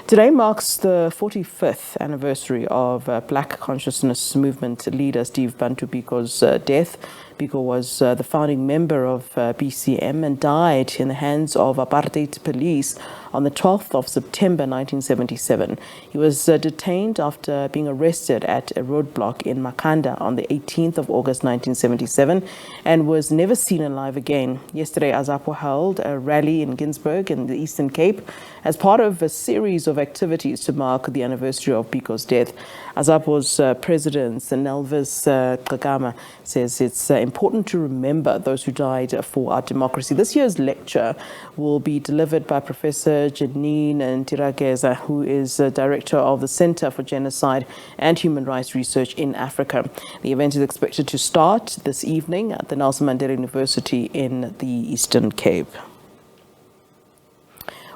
Today marks the 45th anniversary of Black consciousness movement leader Steve Bantu Biko's death. Biko was the founding member of BCM and died in the hands of apartheid police on the 12th of September 1977. He was detained after being arrested at a roadblock in Makhanda on the 18th of August 1977 and was never seen alive again. Yesterday, AZAPO held a rally in Ginsberg in the Eastern Cape as part of a series of activities to mark the anniversary of Biko's death. AZAPO's president, Nelvis Kagama, says it's important to remember those who died for our democracy. This year's lecture will be delivered by Professor Janine Ntirageza, who is director of the Center for Genocide and Human Rights Research in Africa. The event is expected to start this evening at the Nelson Mandela University in the Eastern Cape.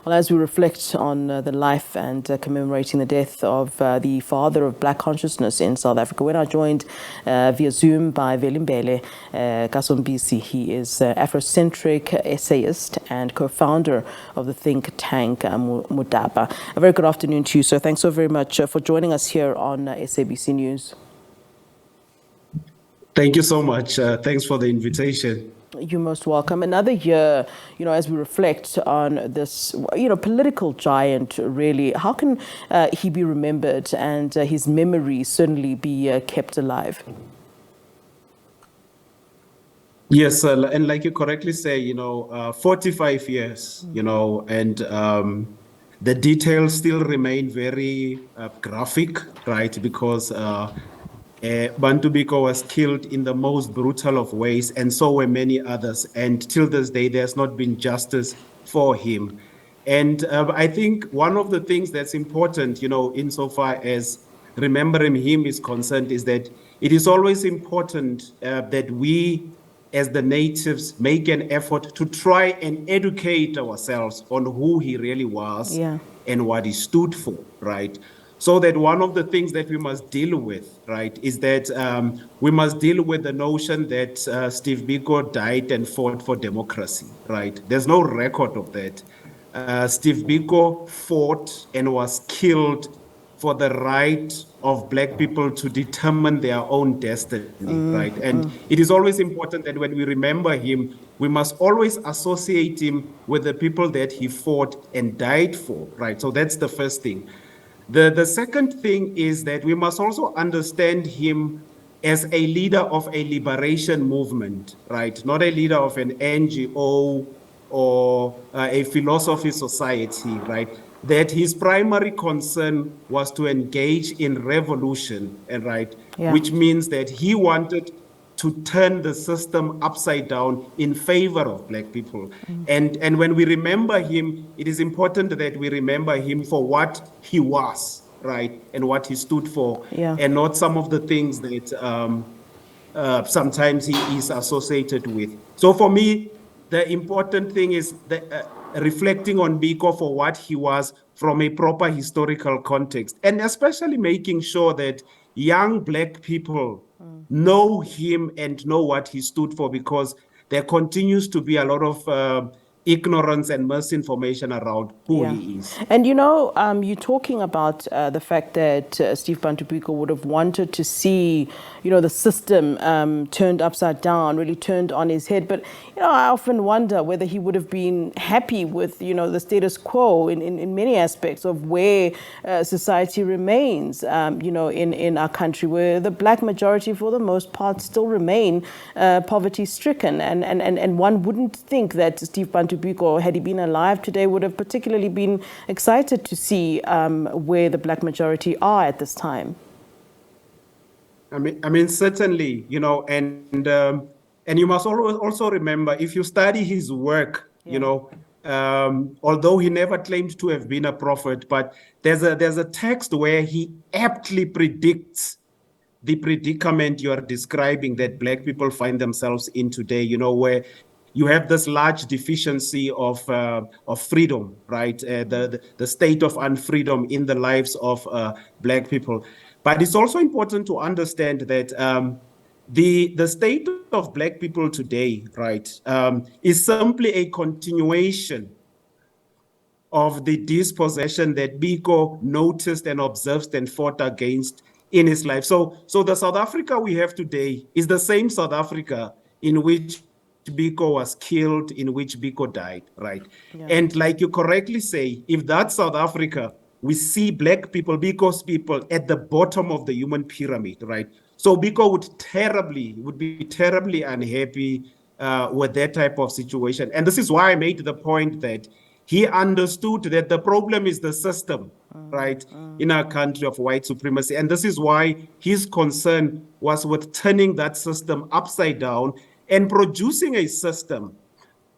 Well, as we reflect on the life and commemorating the death of the father of Black consciousness in South Africa, we're now joined via Zoom by Veli Mbele, kaSompisi. He is Afrocentric essayist and co-founder of the Think Tank Mutapa. A very good afternoon to you, sir. Thanks so very much for joining us here on SABC News. Thank you so much. Thanks for the invitation. You're most welcome. Another year, as we reflect on this, political giant, really, how can he be remembered and his memory certainly be kept alive? Yes, and like you correctly say, 45 years, and the details still remain very graphic, right? Because Bantu Biko was killed in the most brutal of ways, and so were many others. And till this day, there's not been justice for him. And I think one of the things that's important, insofar as remembering him is concerned, is that it is always important that we, as the natives, make an effort to try and educate ourselves on who he really was and what he stood for, right? So that one of the things that we must deal with, right, is that we must deal with the notion that Steve Biko died and fought for democracy, right? There's no record of that. Steve Biko fought and was killed for the right of Black people to determine their own destiny, right? And it is always important that when we remember him, we must always associate him with the people that he fought and died for, right? So that's the first thing. The second thing is that we must also understand him as a leader of a liberation movement, right? Not a leader of an NGO or a philosophy society, right? That his primary concern was to engage in revolution, and right, which means that he wanted to turn the system upside down in favor of Black people. And when we remember him, it is important that we remember him for what he was, right, and what he stood for, and not some of the things that sometimes he is associated with. So for me, the important thing is reflecting on Biko for what he was from a proper historical context, and especially making sure that young Black people know him and know what he stood for, because there continues to be a lot of ignorance and misinformation around who he is. And you're talking about the fact that Steve Bantu Biko would have wanted to see, the system turned upside down, really turned on his head. But, I often wonder whether he would have been happy with, the status quo in many aspects of where society remains, in our country, where the Black majority, for the most part, still remain poverty-stricken. And one wouldn't think that Steve Bantu Biko, had he been alive today, would have particularly been excited to see where the Black majority are at this time. I mean, certainly, and you must also remember, if you study his work, although he never claimed to have been a prophet, but there's a text where he aptly predicts the predicament you are describing that Black people find themselves in today, where you have this large deficiency of freedom, right? The state of unfreedom in the lives of Black people. But it's also important to understand that the state of Black people today, right, is simply a continuation of the dispossession that Biko noticed and observed and fought against in his life. So the South Africa we have today is the same South Africa in which Biko was killed, in which Biko died, right? Yeah. And like you correctly say, if that's South Africa, we see Black people, Biko's people, at the bottom of the human pyramid, right? So Biko would be terribly unhappy with that type of situation. And this is why I made the point that he understood that the problem is the system, right, in our country of white supremacy. And this is why his concern was with turning that system upside down and producing a system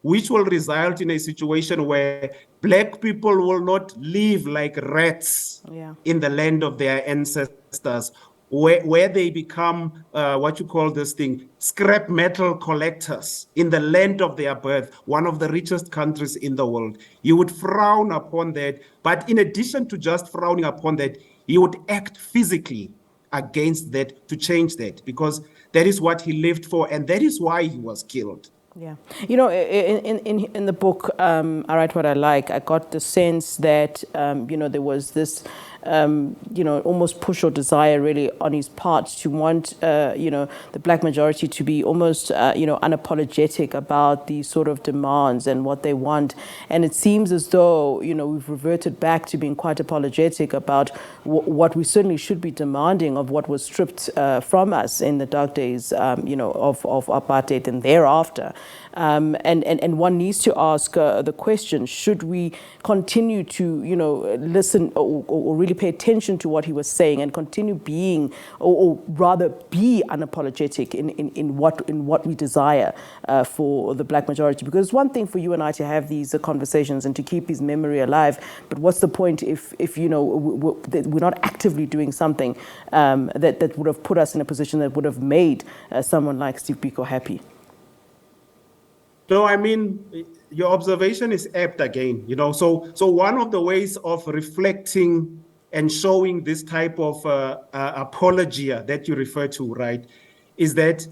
which will result in a situation where Black people will not live like rats in the land of their ancestors, where they become, what you call this thing, scrap metal collectors in the land of their birth, one of the richest countries in the world. You would frown upon that. But in addition to just frowning upon that, you would act physically against that to change that, because that is what he lived for, and that is why he was killed. Yeah. You know, in the book, I Write What I Like, I got the sense that, you know, there was this, you know, almost push or desire really on his part to want, you know, the Black majority to be almost, you know, unapologetic about these sort of demands and what they want. And it seems as though, you know, we've reverted back to being quite apologetic about what we certainly should be demanding of what was stripped from us in the dark days, you know, of apartheid and thereafter. And one needs to ask the question, should we continue to, you know, listen or really pay attention to what he was saying and continue being, or rather be unapologetic in what we desire for the Black majority? Because it's one thing for you and I to have these conversations and to keep his memory alive, but what's the point if you know, we're not actively doing something that would have put us in a position that would have made someone like Steve Biko happy? No, I mean, your observation is apt again, you know. So one of the ways of reflecting and showing this type of apologia that you refer to, right, is that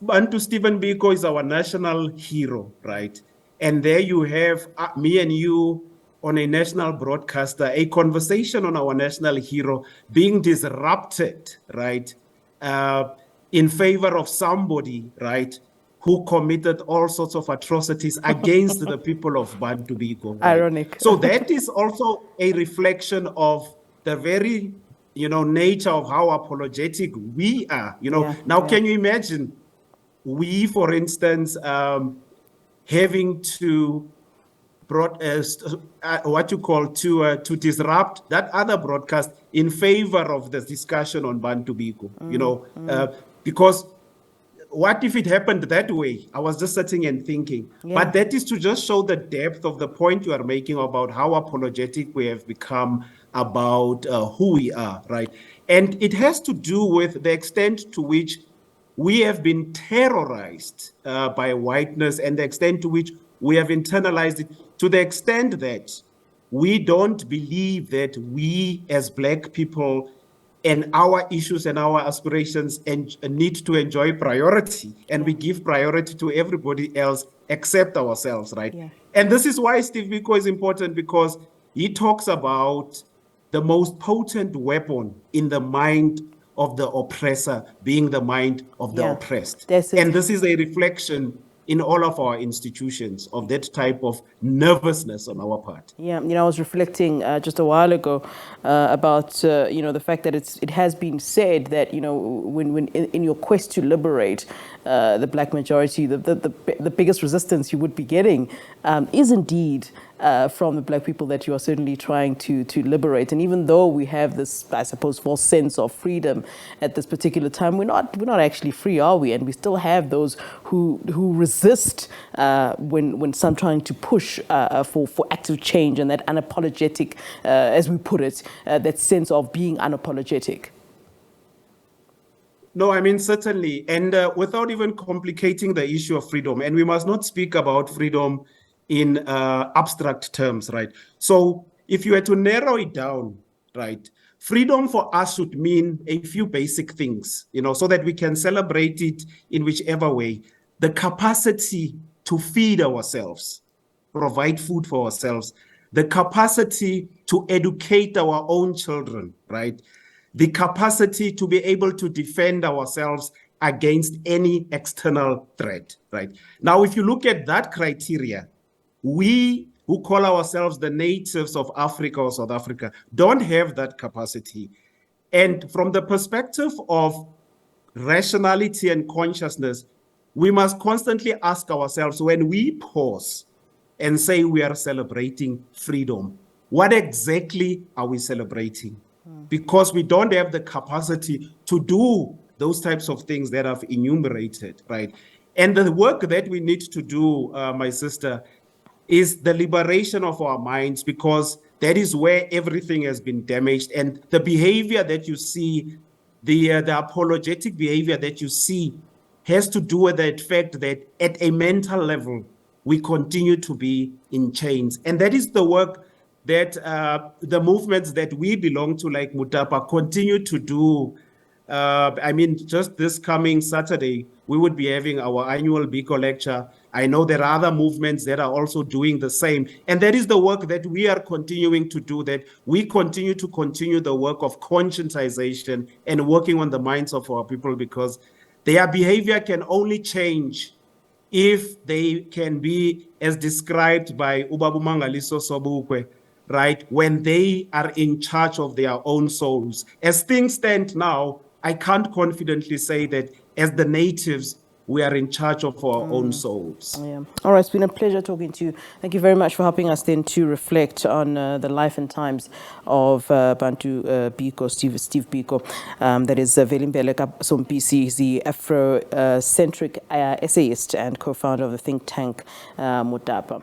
Bantu Stephen Biko is our national hero, right? And there you have me and you on a national broadcaster, a conversation on our national hero being disrupted, right, in favor of somebody, right, who committed all sorts of atrocities against the people of Bantu Biko. Right? Ironic. So that is also a reflection of the very, you know, nature of how apologetic we are. You know, can you imagine we, for instance, having to to disrupt that other broadcast in favor of the discussion on Bantu Biko, you know, because what if it happened that way? I was just sitting and thinking. But that is to just show the depth of the point you are making about how apologetic we have become about who we are, right? And it has to do with the extent to which we have been terrorized by whiteness, and the extent to which we have internalized it, to the extent that we don't believe that we as Black people and our issues and our aspirations need to enjoy priority, and we give priority to everybody else except ourselves, right? And this is why Steve Biko is important, because he talks about the most potent weapon in the mind of the oppressor being the mind of the oppressed. And this is a reflection in all of our institutions of that type of nervousness on our part. Yeah, you know, I was reflecting just a while ago about, you know, the fact that it has been said that, you know, when in your quest to liberate the Black majority, the biggest resistance you would be getting is indeed from the Black people that you are certainly trying to liberate. And even though we have this, I suppose, false sense of freedom at this particular time, we're not actually free, are we? And we still have those who resist when some trying to push for active change and that unapologetic, as we put it, that sense of being unapologetic. No, I mean, certainly. And without even complicating the issue of freedom, and we must not speak about freedom in abstract terms, right? So if you were to narrow it down, right, freedom for us should mean a few basic things, you know, so that we can celebrate it in whichever way. The capacity to feed ourselves, provide food for ourselves, the capacity to educate our own children, right? The capacity to be able to defend ourselves against any external threat, right? Now, if you look at that criteria, we who call ourselves the natives of Africa or South Africa don't have that capacity. And from the perspective of rationality and consciousness, we must constantly ask ourselves, when we pause and say we are celebrating freedom, what exactly are we celebrating? Because we don't have the capacity to do those types of things that I've enumerated, right? And the work that we need to do, my sister, is the liberation of our minds, because that is where everything has been damaged. And the behavior that you see, the apologetic behavior that you see, has to do with the fact that at a mental level, we continue to be in chains. And that is the work that the movements that we belong to, like Mutapa, continue to do. I mean, just this coming Saturday, we would be having our annual Biko lecture. I know there are other movements that are also doing the same. And that is the work that we are continuing to do, that we continue the work of conscientization and working on the minds of our people, because their behavior can only change if they can be, as described by Ubabu Mangaliso Sobukwe, right, when they are in charge of their own souls. As things stand now, I can't confidently say that as the natives, we are in charge of our own souls. Yeah. All right, it's been a pleasure talking to you. Thank you very much for helping us then to reflect on the life and times of Bantu Biko, Steve Biko. That is Veli Mbele kaSompisi. He's the Afrocentric essayist and co-founder of the Think Tank Mutapa.